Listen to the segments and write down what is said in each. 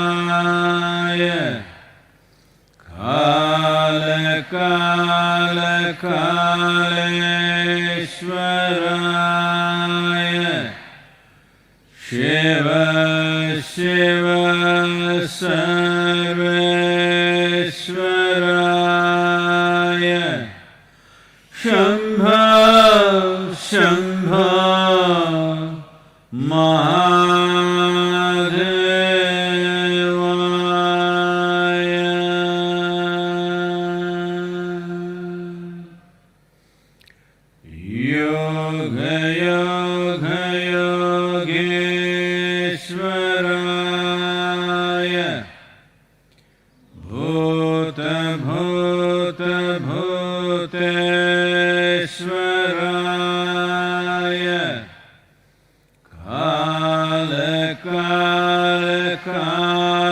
भूतभूतभूतेश्वराय कालकालकालेश्वराय शिव शिव सर्वेश्वराय शम्भो शम्भो महादेवाय योग योग योगेश्वराय भूत भूत भूतेश्वराय काल काल कालेश्वराय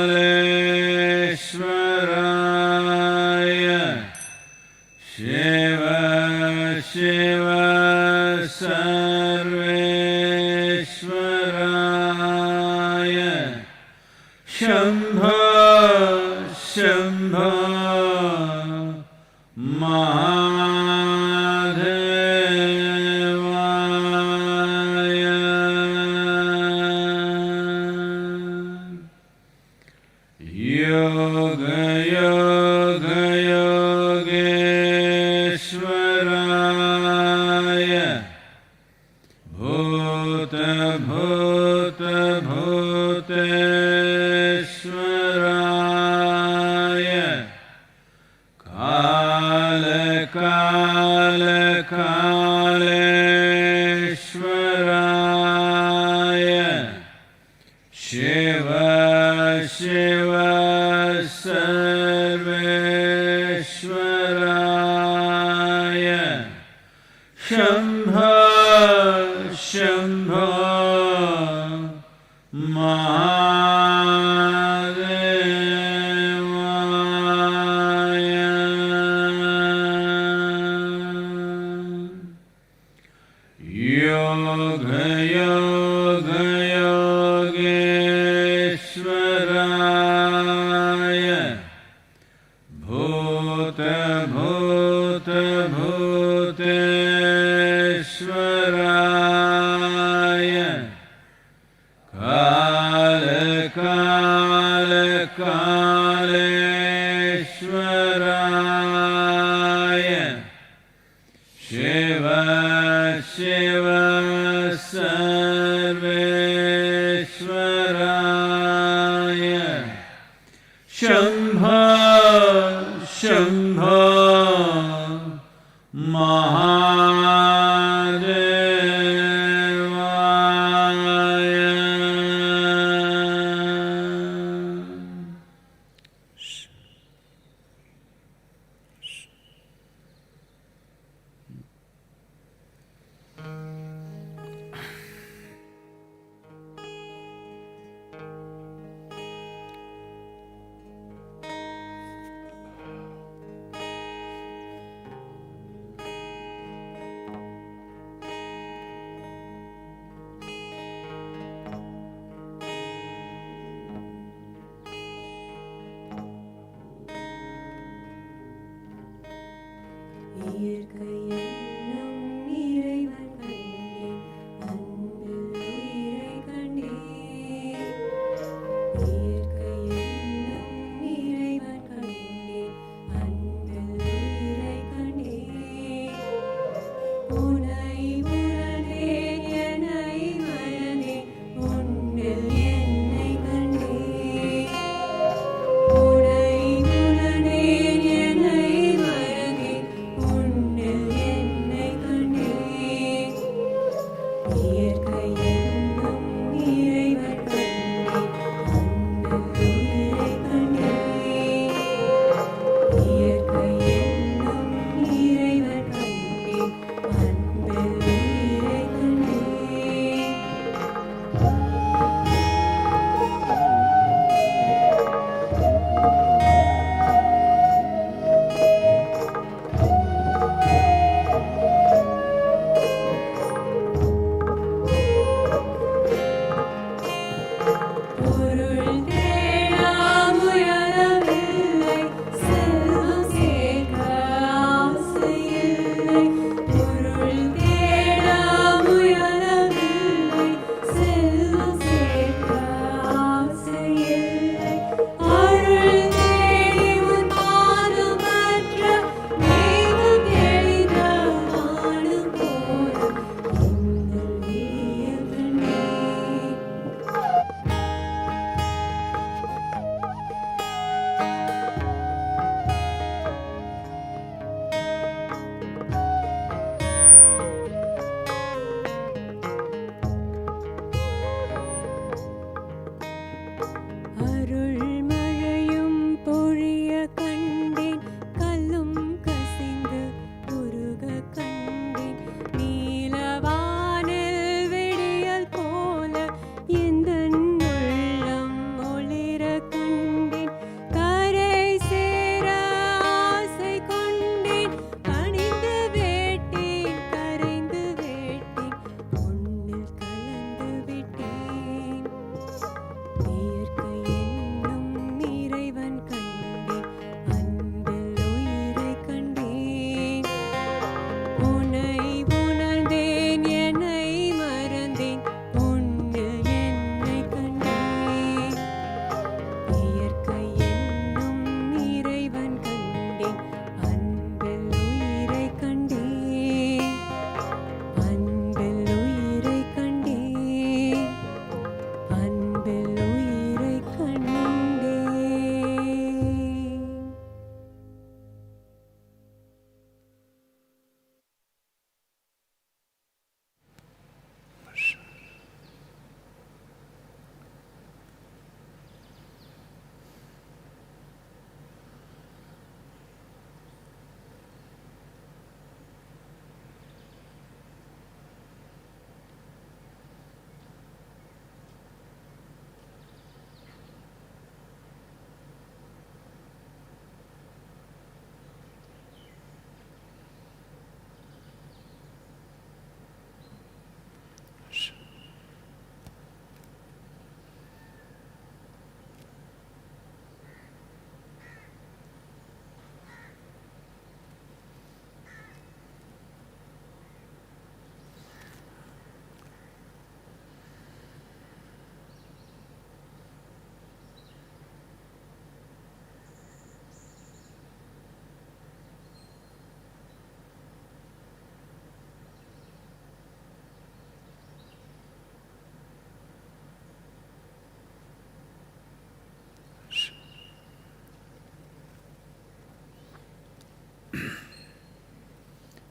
शिव शिव सर्वेश्वराय शम्भो शम्भो महादेवाय योग योग योगेश्वराय भूत भूत भूतेश्वराय काल काल कालेश्वराय शिव शिव सर्वेश्वराय शम्भो शम्भो महादेवाय योग योग योगेश्वराय भूत भूत भूतेश्वराय काल काल कालेश्वराय शिव शिव सर्वेश्वराय शम्भो शम्भो महादेवाय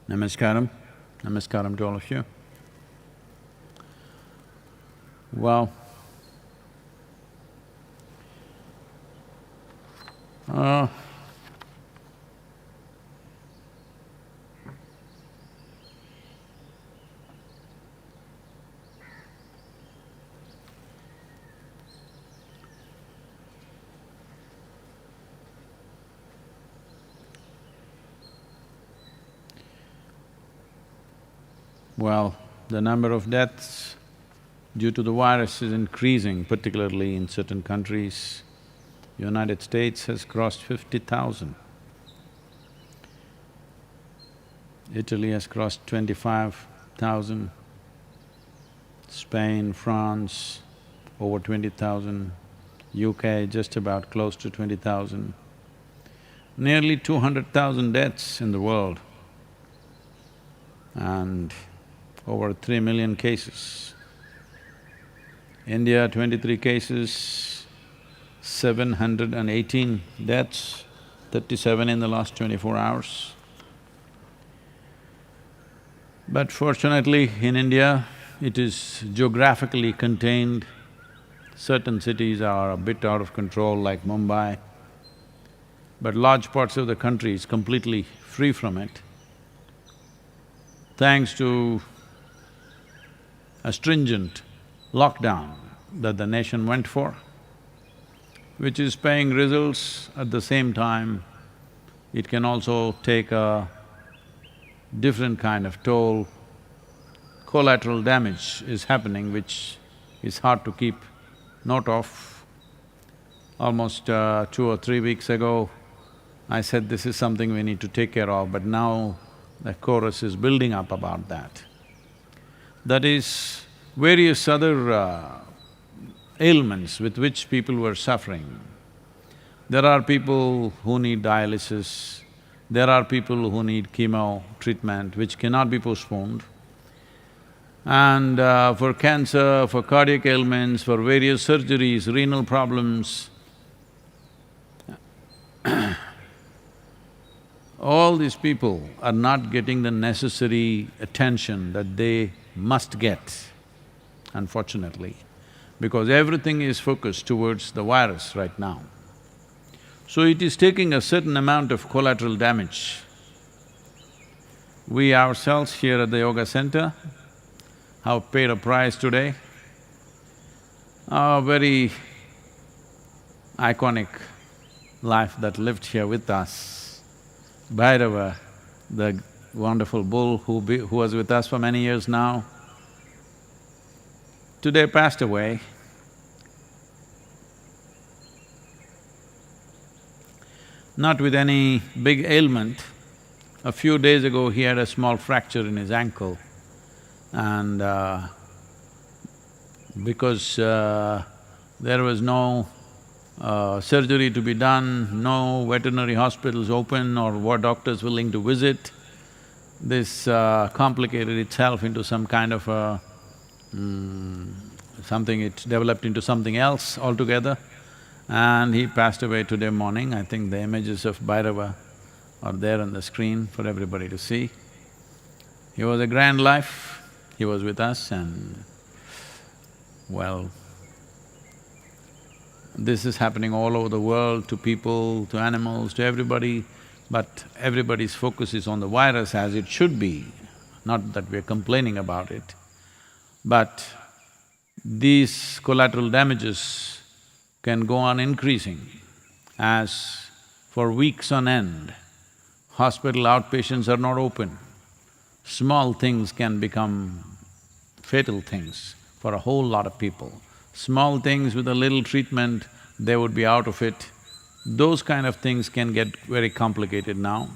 Namaskaram. Namaskaram to all of you. Well, uh, the number of deaths due to the virus is increasing, particularly in certain countries. United States has crossed 50,000. Italy has crossed 25,000. Spain, France, over 20,000. UK just about close to 20,000. Nearly 200,000 deaths in the world and over 3 million cases. India, 23 cases, 718 deaths, 37 in the last 24 hours. But fortunately, in India, it is geographically contained. Certain cities are a bit out of control, like Mumbai, but large parts of the country is completely free from it, thanks to a stringent lockdown that the nation went for, which is paying results. At the same time, it can also take a different kind of toll. Collateral damage is happening, which is hard to keep note of. Almost 2 or 3 weeks ago, I said this is something we need to take care of, but now the chorus is building up about that. That is, various other ailments with which people were suffering. There are people who need dialysis, there are people who need chemo treatment which cannot be postponed. And for cancer, for cardiac ailments, for various surgeries, renal problems, all these people are not getting the necessary attention that they must get, unfortunately, because everything is focused towards the virus right now. So it is taking a certain amount of collateral damage. We ourselves here at the yoga center have paid a price today. A very iconic life that lived here with us. Bhairava, the wonderful bull who was with us for many years now, today passed away. Not with any big ailment. A few days ago, he had a small fracture in his ankle, and because there was no surgery to be done, no veterinary hospitals open or what doctors willing to visit, this complicated itself into some kind of a… it developed into something else altogether, and he passed away today morning. I think the images of Bhairava are there on the screen for everybody to see. He was a grand life, he was with us, and well, this is happening all over the world, to people, to animals, to everybody, but everybody's focus is on the virus, as it should be. Not that we're complaining about it, but these collateral damages can go on increasing, as for weeks on end, hospital outpatients are not open. Small things can become fatal things for a whole lot of people. Small things with a little treatment, they would be out of it. Those kind of things can get very complicated now.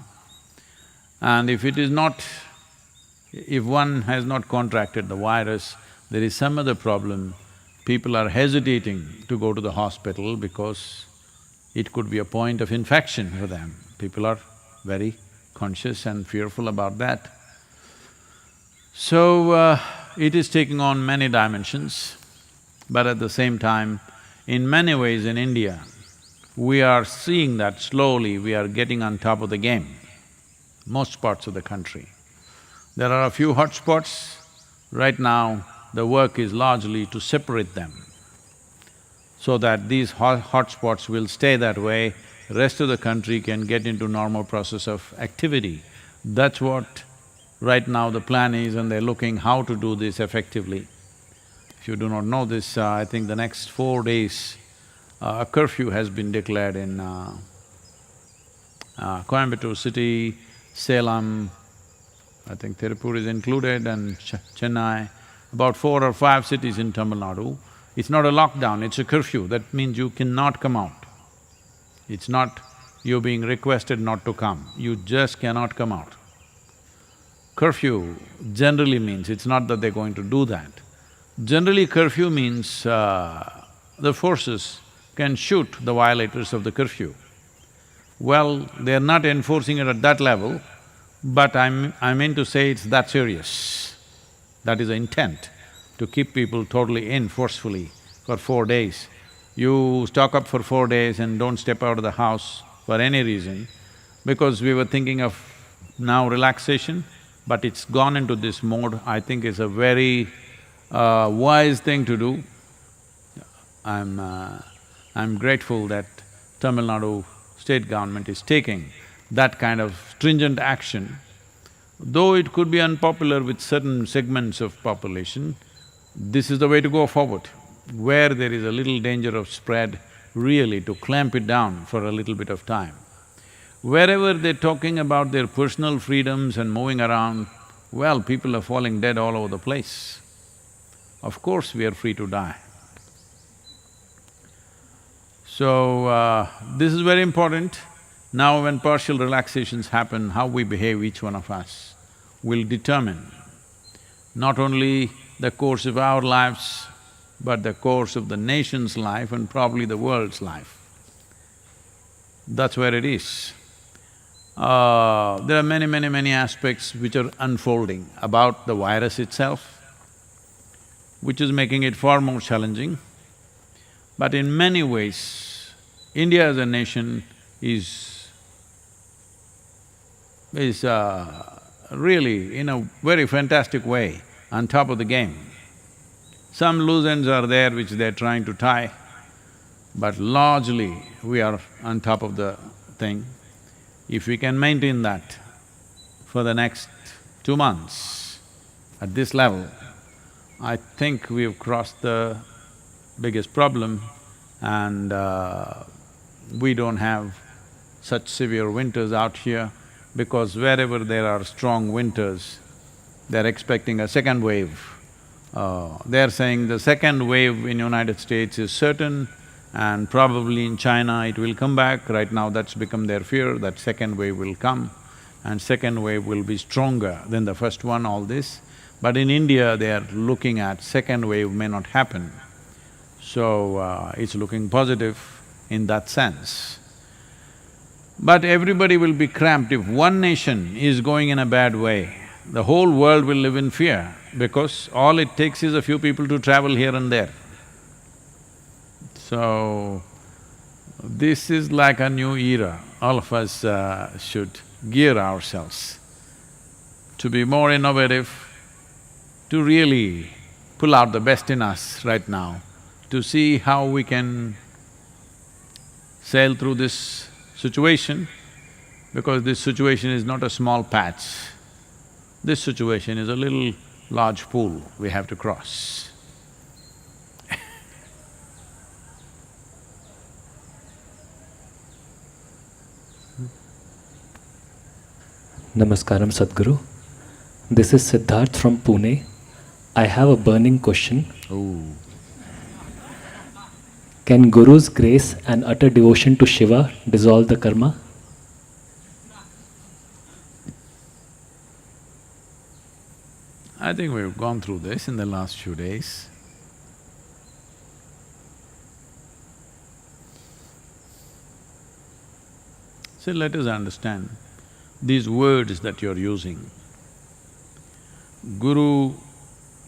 And if one has not contracted the virus, there is some other problem. People are hesitating to go to the hospital because it could be a point of infection for them. People are very conscious and fearful about that. So, it is taking on many dimensions, but at the same time, in many ways in India, we are seeing that slowly we are getting on top of the game, most parts of the country. There are a few hotspots. Right now, the work is largely to separate them so that these hotspots will stay that way, rest of the country can get into normal process of activity. That's what right now the plan is, and they're looking how to do this effectively. If you do not know this, I think the next 4 days, a curfew has been declared in Coimbatore city, Salem, I think Tirupur is included, and Chennai, about 4 or 5 cities in Tamil Nadu. It's not a lockdown, it's a curfew, that means you cannot come out. It's not you're being requested not to come, you just cannot come out. Curfew generally means, it's not that they're going to do that. Generally curfew means the forces can shoot the violators of the curfew. Well, they're not enforcing it at that level, but I mean to say it's that serious. That is the intent, to keep people totally in forcefully for 4 days. You stock up for 4 days and don't step out of the house for any reason, because we were thinking of now relaxation, but it's gone into this mode. I think it's a very wise thing to do. I'm grateful that Tamil Nadu state government is taking that kind of stringent action. Though it could be unpopular with certain segments of population, this is the way to go forward. Where there is a little danger of spread, really to clamp it down for a little bit of time. Wherever they're talking about their personal freedoms and moving around, well, people are falling dead all over the place. Of course we are free to die. So, this is very important. Now when partial relaxations happen, how we behave, each one of us, will determine not only the course of our lives, but the course of the nation's life and probably the world's life. That's where it is. There are many aspects which are unfolding about the virus itself, which is making it far more challenging. But in many ways, India as a nation is really, in a very fantastic way, on top of the game. Some loose ends are there which they're trying to tie, but largely we are on top of the thing. If we can maintain that for the next 2 months at this level, I think we've crossed the biggest problem, and we don't have such severe winters out here, because wherever there are strong winters, they're expecting a second wave. They're saying the second wave in United States is certain, and probably in China it will come back. Right now that's become their fear, that second wave will come, and second wave will be stronger than the first one, all this. But in India, they are looking at second wave may not happen. So, it's looking positive in that sense. But everybody will be cramped. If one nation is going in a bad way, the whole world will live in fear, because all it takes is a few people to travel here and there. So, this is like a new era. All of us should gear ourselves to be more innovative, to really pull out the best in us right now, to see how we can sail through this situation, because this situation is not a small patch. This situation is a little large pool we have to cross. Namaskaram Sadhguru. This is Siddharth from Pune. I have a burning question. Oh. Can Guru's grace and utter devotion to Shiva dissolve the karma? I think we've gone through this in the last few days. So let us understand these words that you're using. Guru,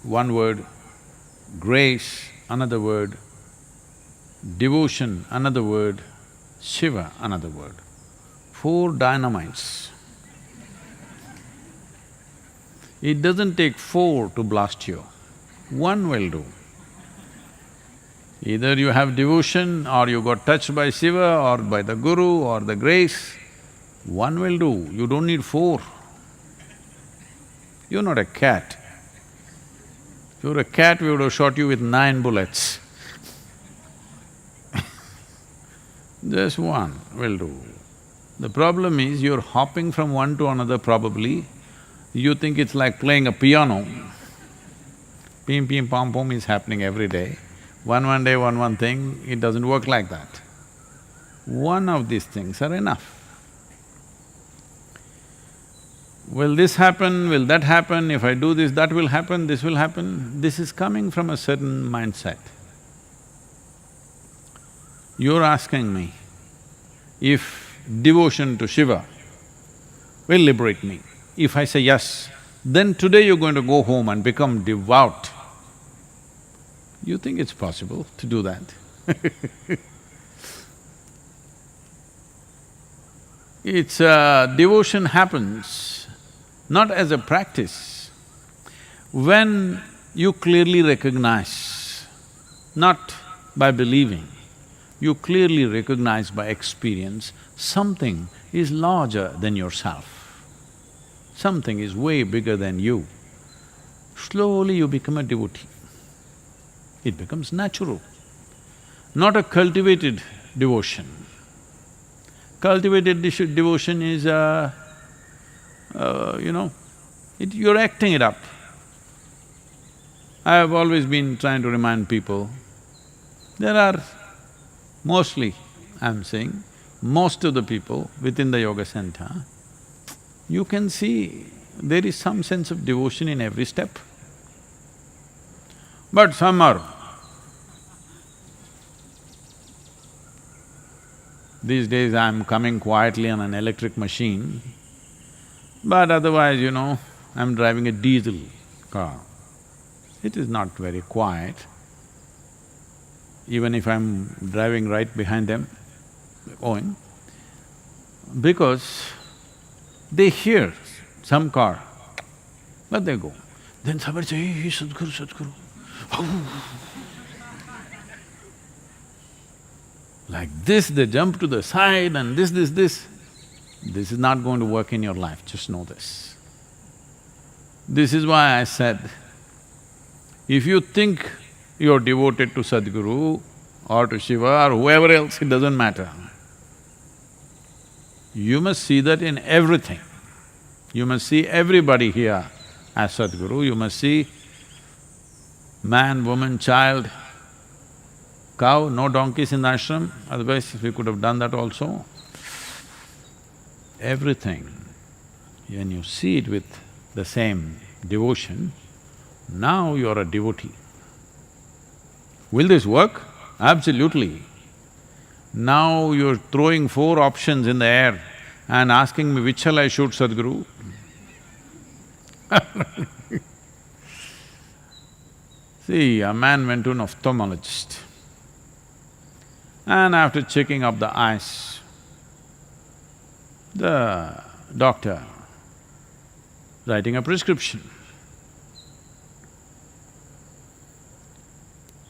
one word; grace, another word; devotion, another word; Shiva, another word. 4 dynamites. It doesn't take four to blast you, one will do. Either you have devotion or you got touched by Shiva or by the Guru or the grace, one will do, you don't need four. You're not a cat. If you were a cat, we would have shot you with 9 bullets. Just one will do. The problem is you're hopping from one to another probably. You think it's like playing a piano. Pim, pim, pom, pom is happening every day. One day, one thing, it doesn't work like that. One of these things are enough. Will this happen, will that happen, if I do this, that will happen, this will happen, this is coming from a certain mindset. You're asking me if devotion to Shiva will liberate me. If I say yes, then today you're going to go home and become devout. You think it's possible to do that? Devotion happens not as a practice. When you clearly recognize, not by believing, you clearly recognize by experience, something is larger than yourself. Something is way bigger than you. Slowly you become a devotee. It becomes natural, not a cultivated devotion. Cultivated devotion is you're acting it up. I have always been trying to remind people, there are mostly, I'm saying, most of the people within the yoga center, you can see there is some sense of devotion in every step. But some are… These days I'm coming quietly on an electric machine, but otherwise, I'm driving a diesel car. It is not very quiet. Even if I'm driving right behind them, going, because they hear some car, but they go. Then somebody say, hey, Sadhguru, Sadhguru. Like this, they jump to the side and this. This is not going to work in your life, just know this. This is why I said, if you think you're devoted to Sadhguru or to Shiva or whoever else, it doesn't matter. You must see that in everything. You must see everybody here as Sadhguru, you must see man, woman, child, cow, no donkeys in the ashram, otherwise we could have done that also. Everything, when you see it with the same devotion, now you're a devotee. Will this work? Absolutely. Now you're throwing 4 options in the air and asking me, which shall I shoot, Sadhguru? See, a man went to an ophthalmologist and after checking up the eyes, the doctor writing a prescription.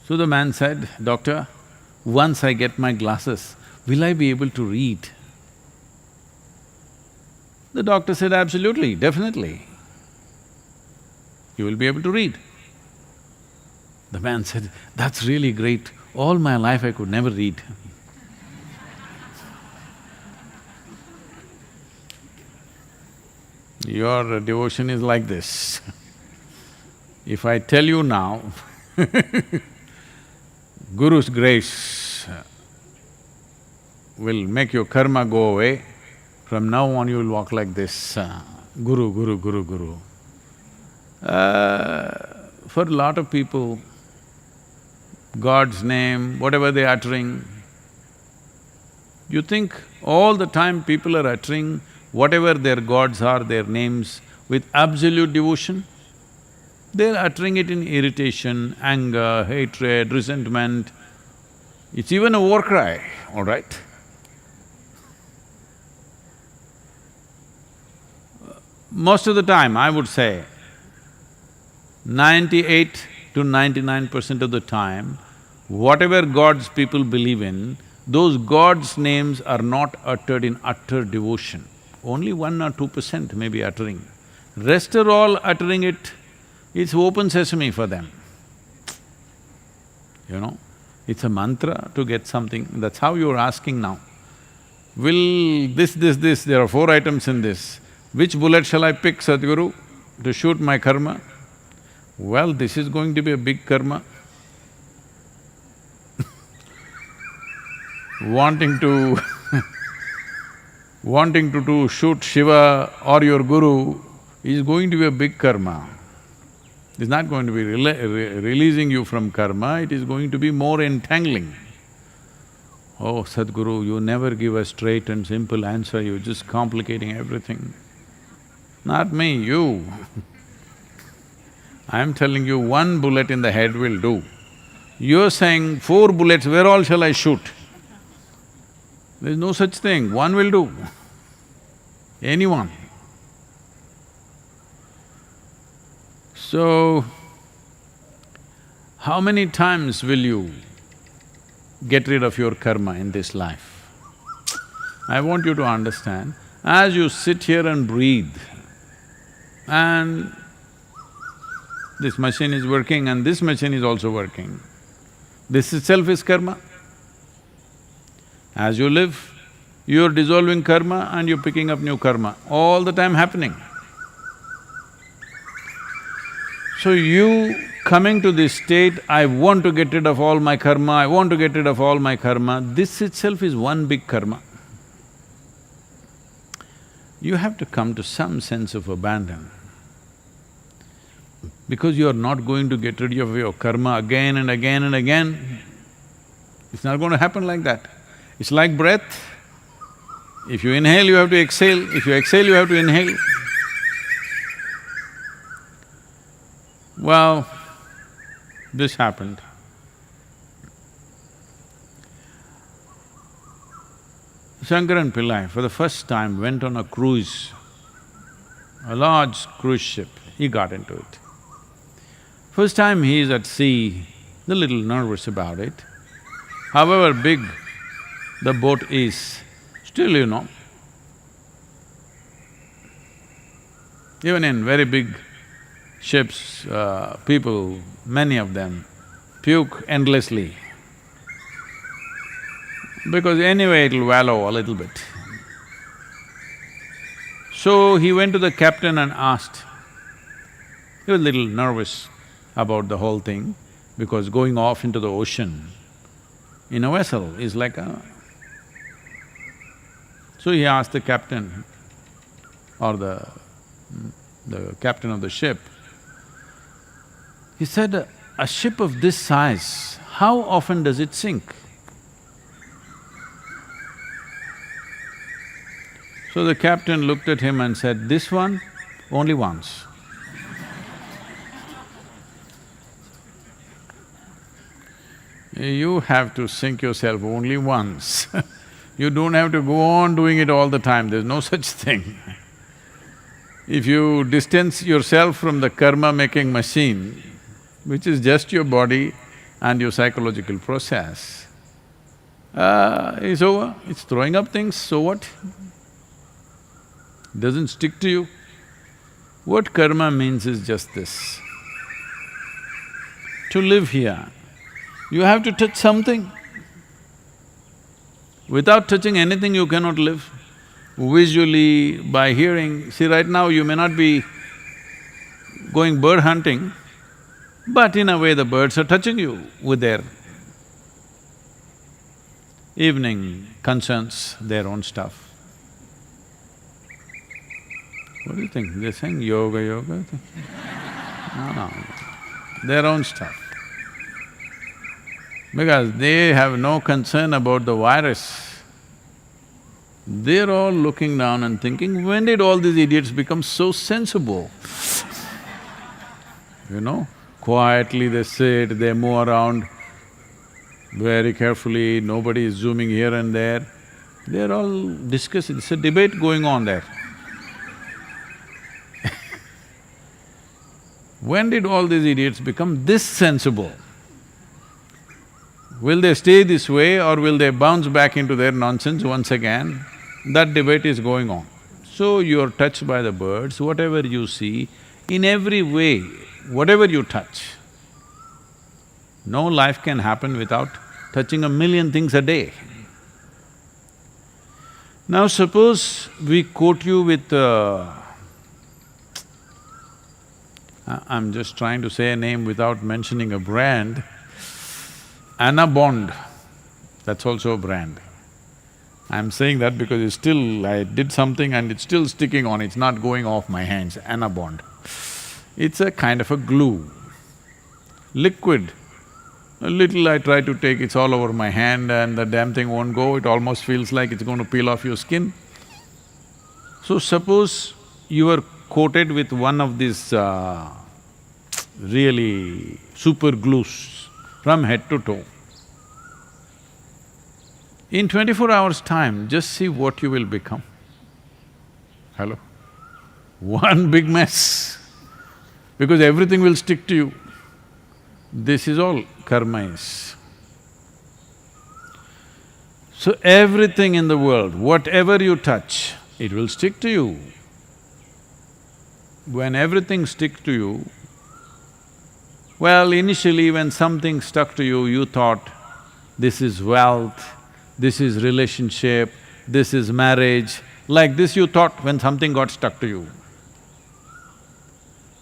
So the man said, Doctor, once I get my glasses, will I be able to read? The doctor said, absolutely, definitely. You will be able to read. The man said, that's really great, all my life I could never read. Your devotion is like this. If I tell you now, Guru's grace will make your karma go away, from now on you will walk like this, Guru, Guru, Guru, Guru. For a lot of people, God's name, whatever they're uttering, you think all the time people are uttering whatever their gods are, their names, with absolute devotion? They're uttering it in irritation, anger, hatred, resentment. It's even a war cry, all right? Most of the time, I would say, 98 to 99% of the time, whatever gods people believe in, those gods' names are not uttered in utter devotion. Only 1 or 2% may be uttering. Rest are all uttering it, it's open sesame for them. You know, it's a mantra to get something, that's how you're asking now. Will this, there are 4 items in this. Which bullet shall I pick, Sadhguru, to shoot my karma? Well, this is going to be a big karma. Wanting to shoot Shiva or your guru is going to be a big karma. It's not going to be releasing you from karma, it is going to be more entangling. Oh, Sadhguru, you never give a straight and simple answer, you're just complicating everything. Not me, you. I'm telling you, 1 bullet in the head will do. You're saying 4 bullets, where all shall I shoot? There's no such thing, 1 will do. Anyone. So, how many times will you get rid of your karma in this life? I want you to understand, as you sit here and breathe, and this machine is working and this machine is also working, this itself is karma. As you live, you're dissolving karma and you're picking up new karma, all the time happening. So you coming to this state, I want to get rid of all my karma, I want to get rid of all my karma, this itself is one big karma. You have to come to some sense of abandon. Because you are not going to get rid of your karma again and again and again, it's not going to happen like that. It's like breath. If you inhale, you have to exhale. If you exhale, you have to inhale. Well, this happened. Shankaran Pillai for the first time went on a cruise, a large cruise ship, he got into it. First time he is at sea, a little nervous about it. However big the boat is, still you know, even in very big ships, people, many of them, puke endlessly. Because anyway it'll wallow a little bit. So he went to the captain and asked. He was a little nervous about the whole thing, because going off into the ocean in a vessel is like a… So he asked the captain or the captain of the ship, he said, a ship of this size, how often does it sink? So the captain looked at him and said, this one, only once. You have to sink yourself only once. You don't have to go on doing it all the time, there's no such thing. If you distance yourself from the karma-making machine, which is just your body and your psychological process, it's over, it's throwing up things, so what? Doesn't stick to you. What karma means is just this. To live here, you have to touch something. Without touching anything, you cannot live. Visually, by hearing, see right now you may not be going bird hunting, but in a way the birds are touching you with their evening concerns, their own stuff. What do you think? They're saying yoga? No, their own stuff. Because they have no concern about the virus. They're all looking down and thinking, when did all these idiots become so sensible? You know, quietly they sit, they move around very carefully, nobody is zooming here and there. They're all discussing, it's a debate going on there. When did all these idiots become this sensible? Will they stay this way or will they bounce back into their nonsense once again? That debate is going on. So you're touched by the birds, whatever you see, in every way, whatever you touch. No life can happen without touching a million things a day. Now suppose we quote you with I'm just trying to say a name without mentioning a brand, Anna Bond, that's also a brand. I'm saying that because it's still… I did something and it's still sticking on, it's not going off my hands, Anna Bond. It's a kind of a glue, liquid. A little I try to take, it's all over my hand and the damn thing won't go, it almost feels like it's going to peel off your skin. So suppose you are coated with one of these really super glues from head to toe. In 24 hours' time, just see what you will become. Hello? One big mess, because everything will stick to you. This is all karma is. So everything in the world, whatever you touch, it will stick to you. When everything sticks to you, well, initially when something stuck to you, you thought, this is wealth, this is relationship, this is marriage, like this you thought when something got stuck to you.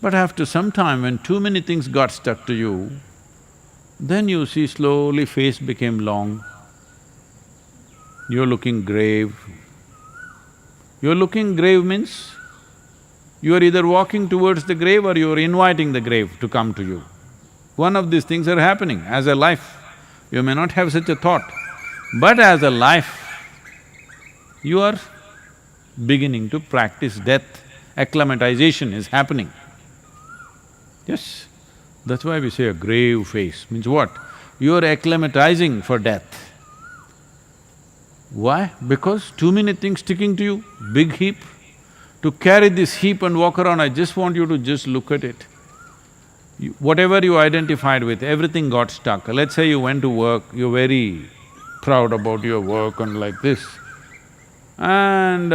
But after some time, when too many things got stuck to you, then you see slowly face became long, you're looking grave. You're looking grave means you are either walking towards the grave or you're inviting the grave to come to you. One of these things are happening as a life. You may not have such a thought, but as a life, you are beginning to practice death. Acclimatization is happening. Yes, that's why we say a grave face. Means what? You are acclimatizing for death. Why? Because too many things sticking to you, big heap. To carry this heap and walk around, I just want you to just look at it. Whatever you identified with, everything got stuck. Let's say you went to work, you're very proud about your work and like this. And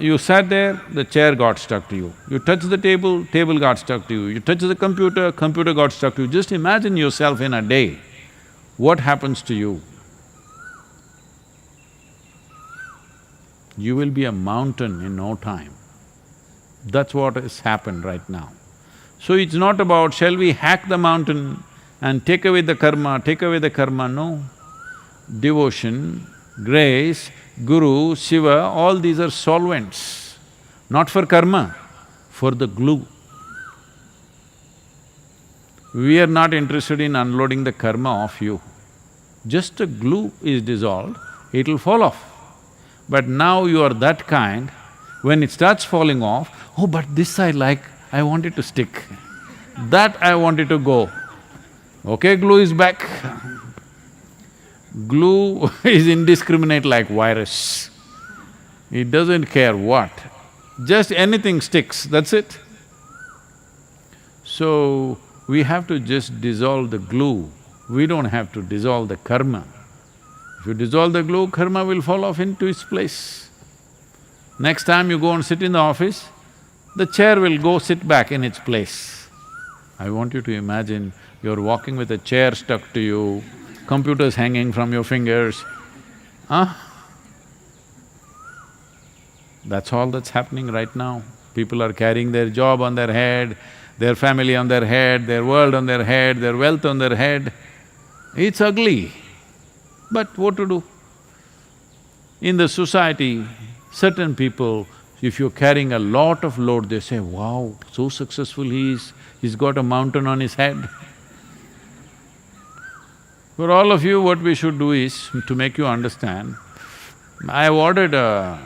you sat there, the chair got stuck to you. You touched the table, table got stuck to you. You touched the computer, computer got stuck to you. Just imagine yourself in a day, what happens to you? You will be a mountain in no time. That's what has happened right now. So it's not about, shall we hack the mountain and take away the karma, no. Devotion, grace, Guru, Shiva, all these are solvents, not for karma, for the glue. We are not interested in unloading the karma off you. Just the glue is dissolved, it'll fall off. But now you are that kind, when it starts falling off, oh, but this I like, I want it to stick. That I want it to go. Okay, glue is back. Glue is indiscriminate like virus. It doesn't care what, just anything sticks, that's it. So, we have to just dissolve the glue, we don't have to dissolve the karma. If you dissolve the glue, karma will fall off into its place. Next time you go and sit in the office, the chair will go sit back in its place. I want you to imagine you're walking with a chair stuck to you, computers hanging from your fingers, That's all that's happening right now. People are carrying their job on their head, their family on their head, their world on their head, their wealth on their head. It's ugly, but what to do? In the society, certain people, if you're carrying a lot of load, they say, wow, so successful he is, he's got a mountain on his head. For all of you, what we should do is, to make you understand, I have ordered a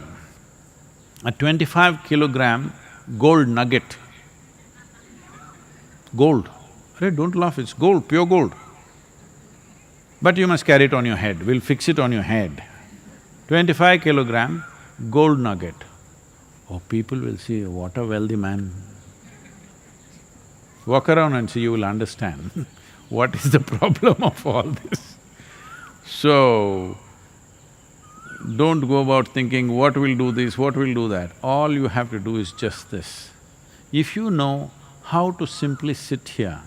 25-kilogram gold nugget. Gold. Hey, don't laugh, it's gold, pure gold. But you must carry it on your head, we'll fix it on your head. 25-kilogram gold nugget. Oh, people will see, what a wealthy man. Walk around and see, you will understand what is the problem of all this. So, don't go about thinking, what will do this, what will do that. All you have to do is just this. If you know how to simply sit here,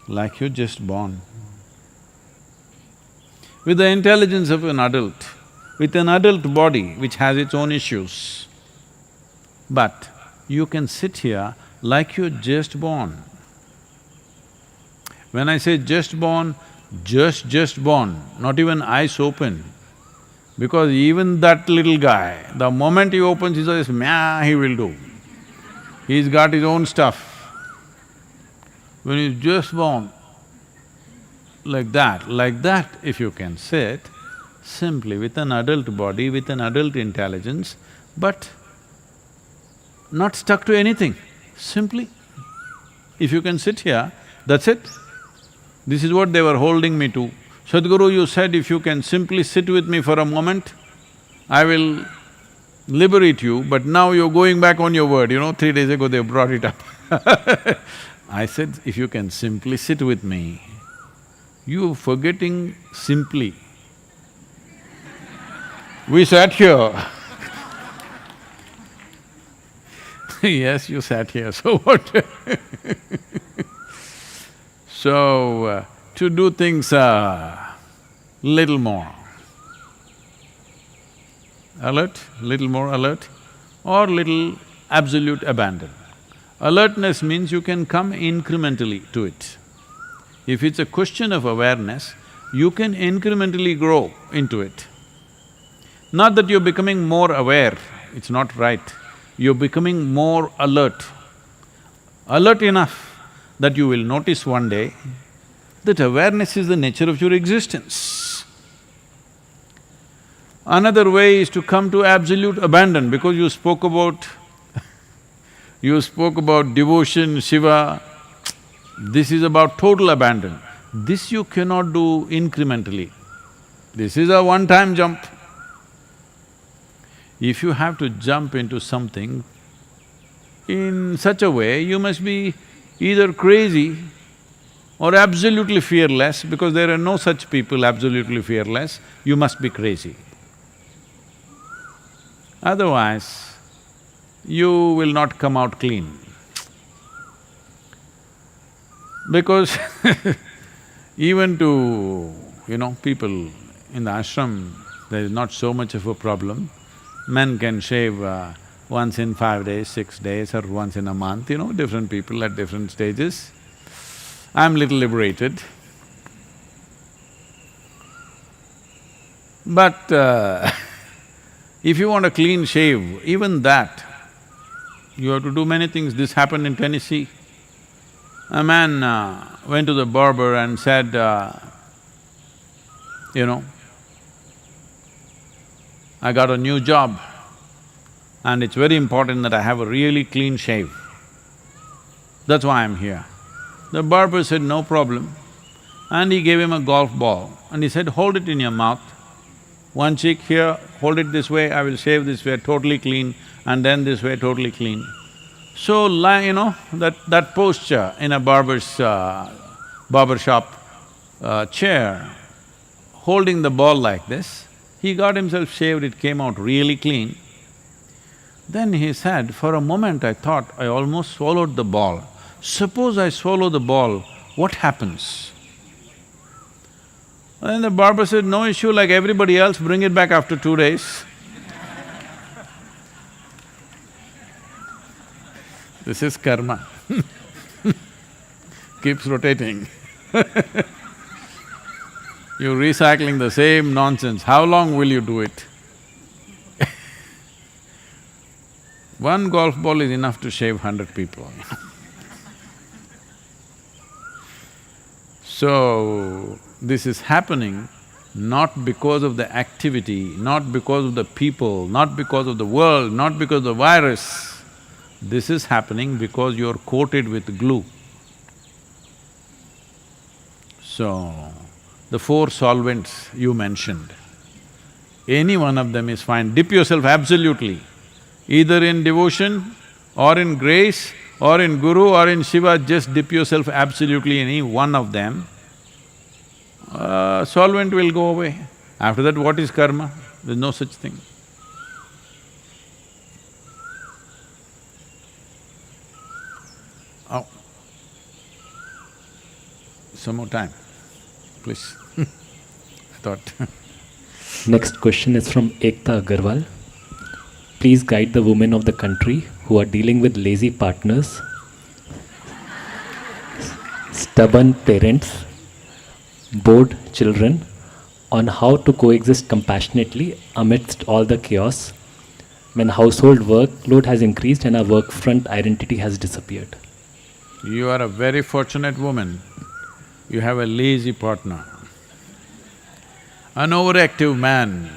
like you're just born, with the intelligence of an adult, with an adult body which has its own issues, but you can sit here like you're just born. When I say just born, just born, not even eyes open. Because even that little guy, the moment he opens his eyes, meow, he will do. He's got his own stuff. When he's just born, like that if you can sit, simply with an adult body, with an adult intelligence, but not stuck to anything, simply. If you can sit here, that's it. This is what they were holding me to. Sadhguru, you said if you can simply sit with me for a moment, I will liberate you, but now you're going back on your word, 3 days ago they brought it up. I said, if you can simply sit with me, you're forgetting simply. We sat here. Yes, you sat here, so what? So, to do things little more alert, or little absolute abandon. Alertness means you can come incrementally to it. If it's a question of awareness, you can incrementally grow into it. Not that you're becoming more aware, it's not right. You're becoming more alert. Alert enough that you will notice one day that awareness is the nature of your existence. Another way is to come to absolute abandon, because you spoke about devotion, Shiva, this is about total abandon. This you cannot do incrementally. This is a one-time jump. If you have to jump into something in such a way, you must be either crazy or absolutely fearless, because there are no such people absolutely fearless, you must be crazy. Otherwise, you will not come out clean. Because even to, people in the ashram, there is not so much of a problem. Men can shave once in 5 days, 6 days, or once in a month, different people at different stages. I'm little liberated. But if you want a clean shave, even that, you have to do many things. This happened in Tennessee. A man went to the barber and said, I got a new job and it's very important that I have a really clean shave. That's why I'm here. The barber said, no problem, and he gave him a golf ball and he said, hold it in your mouth, one cheek here, hold it this way, I will shave this way, totally clean, and then this way, totally clean. So, that posture in a barbershop chair, holding the ball like this, he got himself shaved, it came out really clean. Then he said, for a moment I thought I almost swallowed the ball. Suppose I swallow the ball, what happens? And then the barber said, no issue, like everybody else, bring it back after 2 days. This is karma. Keeps rotating. You're recycling the same nonsense, how long will you do it? One golf ball is enough to shave 100 people. So, this is happening not because of the activity, not because of the people, not because of the world, not because of the virus. This is happening because you're coated with glue. So, the 4 solvents you mentioned, any one of them is fine. Dip yourself absolutely, either in devotion or in grace or in Guru or in Shiva, just dip yourself absolutely any one of them, solvent will go away. After that, what is karma? There's no such thing. Oh. Some more time, please. I thought Next question is from Ekta Agarwal. Please guide the women of the country who are dealing with lazy partners, stubborn parents, bored children, on how to coexist compassionately amidst all the chaos when household workload has increased and our work front identity has disappeared. you are a very fortunate woman. You have a lazy partner. An overactive man,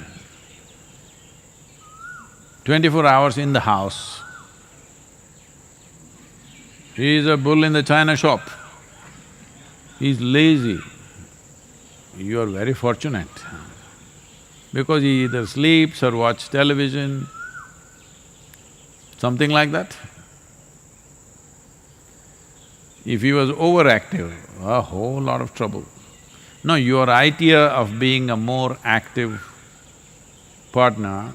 24 hours in the house, he is a bull in the china shop. He's lazy. You are very fortunate because he either sleeps or watches television, something like that. If he was overactive, a whole lot of trouble. No, your idea of being a more active partner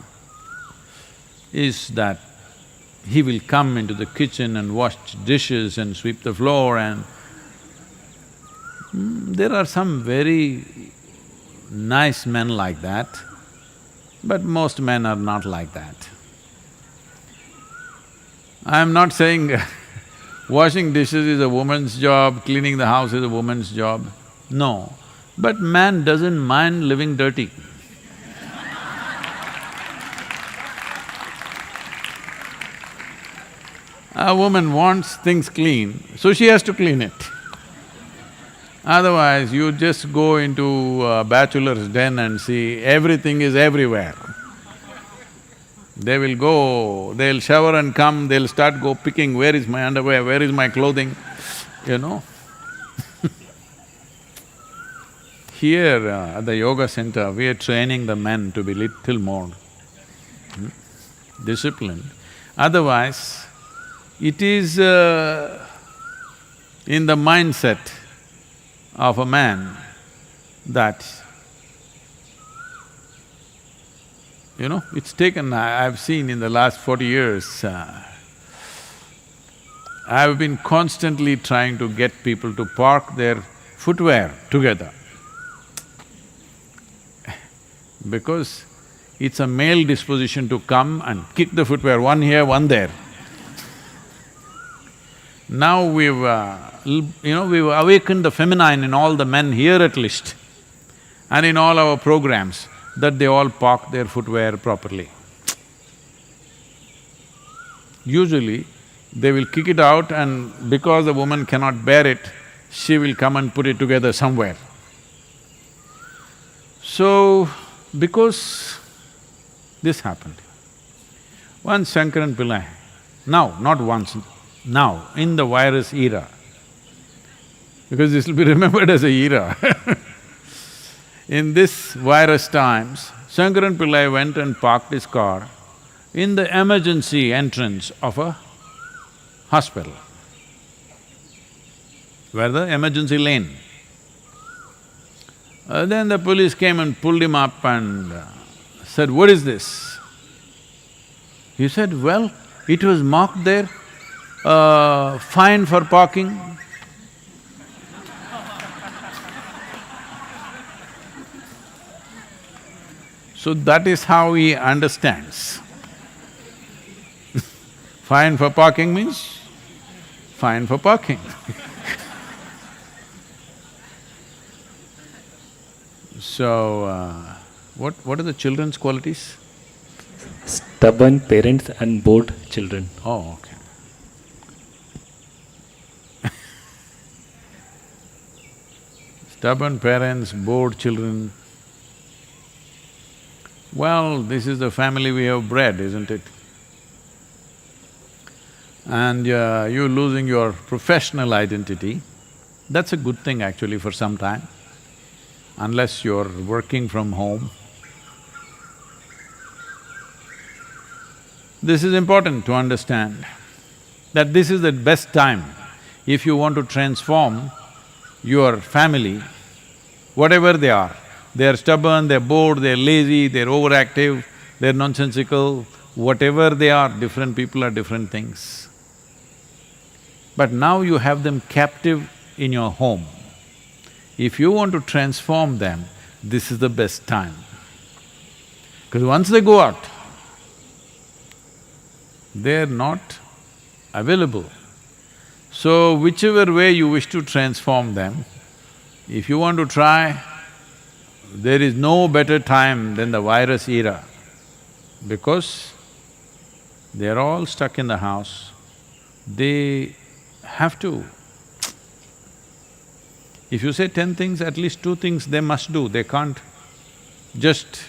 is that he will come into the kitchen and wash dishes and sweep the floor and… there are some very nice men like that, but most men are not like that. I'm not saying washing dishes is a woman's job, cleaning the house is a woman's job. No, but man doesn't mind living dirty. A woman wants things clean, so she has to clean it. Otherwise, you just go into a bachelor's den and see everything is everywhere. They will go, they'll shower and come, they'll start picking, where is my underwear, where is my clothing, you know. Here at the yoga center, we are training the men to be little more disciplined. Otherwise, it is in the mindset of a man that, it's taken… I've seen in the last 40 years, I've been constantly trying to get people to park their footwear together. Because it's a male disposition to come and kick the footwear, one here, one there. Now we've we've awakened the feminine in all the men here at least, and in all our programs, that they all park their footwear properly. Usually, they will kick it out and because the woman cannot bear it, she will come and put it together somewhere. So, because this happened, once Shankaran Pillai, not once, now, in the virus era, because this will be remembered as a era in this virus times, Shankaran Pillai went and parked his car in the emergency entrance of a hospital, where the emergency lane. Then the police came and pulled him up and said, "What is this?" He said, "Well, it was marked there, fine for parking." So that is how he understands. Fine for parking means fine for parking. So, what are the children's qualities? Stubborn parents and bored children. Oh, okay. Stubborn parents, bored children. Well, this is the family we have bred, isn't it? And you losing your professional identity, that's a good thing actually for some time, unless you're working from home. This is important to understand. that this is the best time if you want to transform your family, whatever they are stubborn, they're bored, they're lazy, they're overactive, they're nonsensical, whatever they are, different people are different things. But now you have them captive in your home. If you want to transform them, this is the best time. Because once they go out, they're not available. So whichever way you wish to transform them, if you want to try, there is no better time than the virus era, because they're all stuck in the house. They have to… If you say 10 things, at least 2 things they must do, they can't just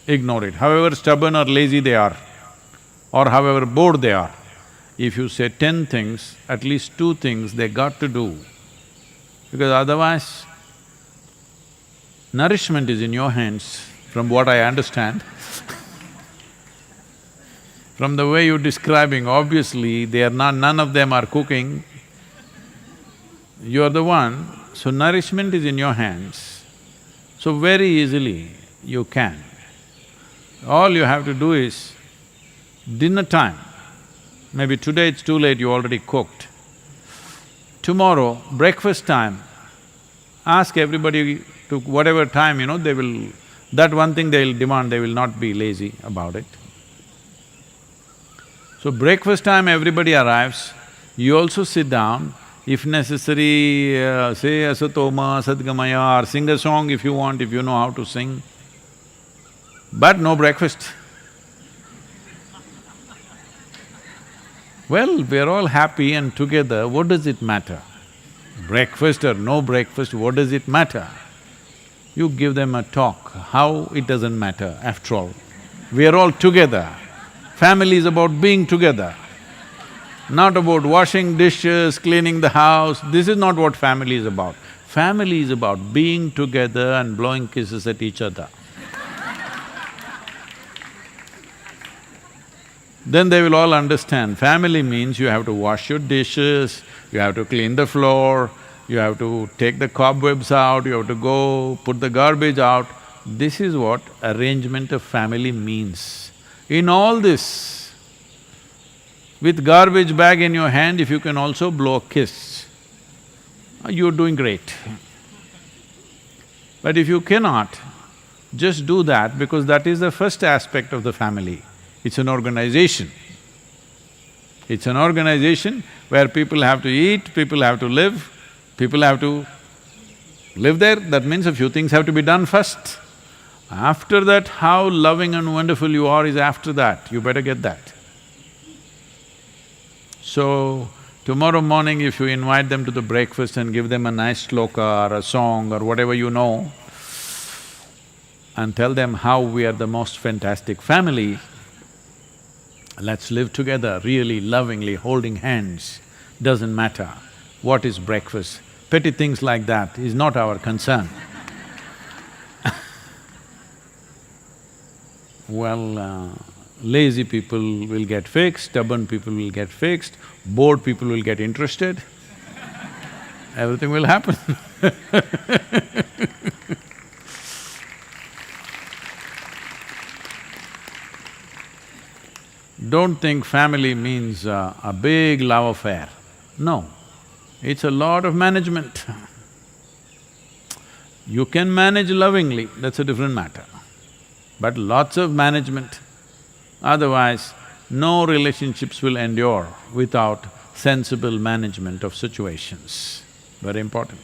ignore it. However stubborn or lazy they are, or however bored they are, if you say 10 things, at least 2 things they got to do, because otherwise, nourishment is in your hands, from what I understand. From the way you're describing, obviously they are not… none of them are cooking. You're the one, so nourishment is in your hands. So very easily you can. All you have to do is, dinner time, maybe today it's too late, you already cooked. Tomorrow, breakfast time, ask everybody to whatever time, they will… that one thing they'll demand, they will not be lazy about it. So breakfast time everybody arrives, you also sit down, if necessary, say asatoma, sadgamaya, or sing a song if you want, if you know how to sing, but no breakfast. Well, we're all happy and together, what does it matter? Breakfast or no breakfast, what does it matter? You give them a talk, how it doesn't matter, after all. We are all together. Family is about being together, not about washing dishes, cleaning the house. This is not what family is about. Family is about being together and blowing kisses at each other. Then they will all understand, family means you have to wash your dishes, you have to clean the floor, you have to take the cobwebs out, you have to go put the garbage out. This is what arrangement of family means. In all this, with garbage bag in your hand, if you can also blow a kiss, you're doing great. But if you cannot, just do that, because that is the first aspect of the family. It's an organization. It's an organization where people have to eat, people have to live, people have to live there. That means a few things have to be done first. After that, how loving and wonderful you are is after that, you better get that. So, tomorrow morning if you invite them to the breakfast and give them a nice shloka or a song or whatever you know, and tell them how we are the most fantastic family, let's live together really lovingly, holding hands, doesn't matter what is breakfast. Petty things like that is not our concern. Well, lazy people will get fixed, stubborn people will get fixed, bored people will get interested, everything will happen. Don't think family means a big love affair. No, it's a lot of management. You can manage lovingly, that's a different matter. But lots of management, otherwise no relationships will endure without sensible management of situations. Very important.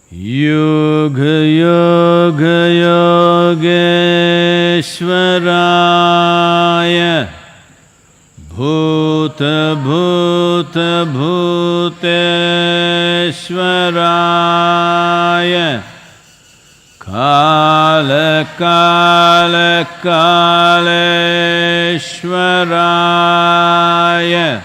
Yoga yoga yogeshwaraya bhuta bhuta bhuteshwaraya kala kala kaleshwaraya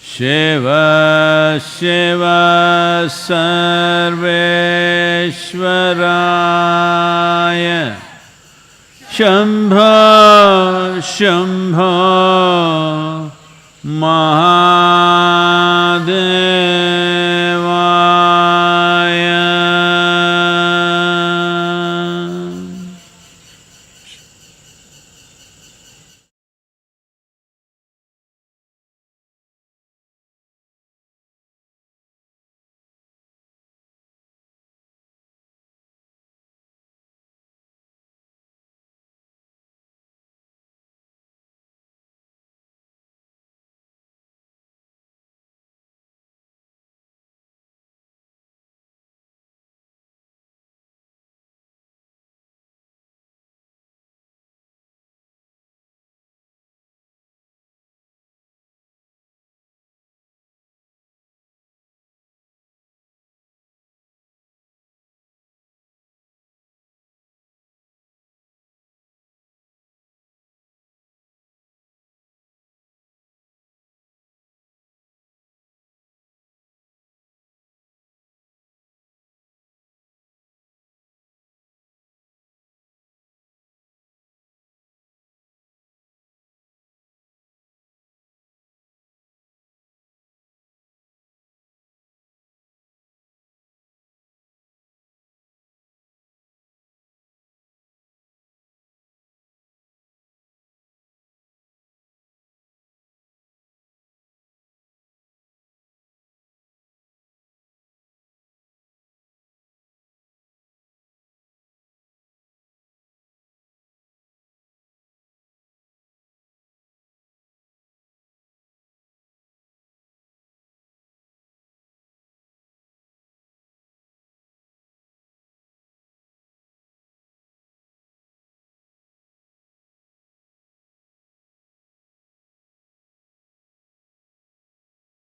Shiva Shiva Sarveshwaraya Shambho, Shambho, Maha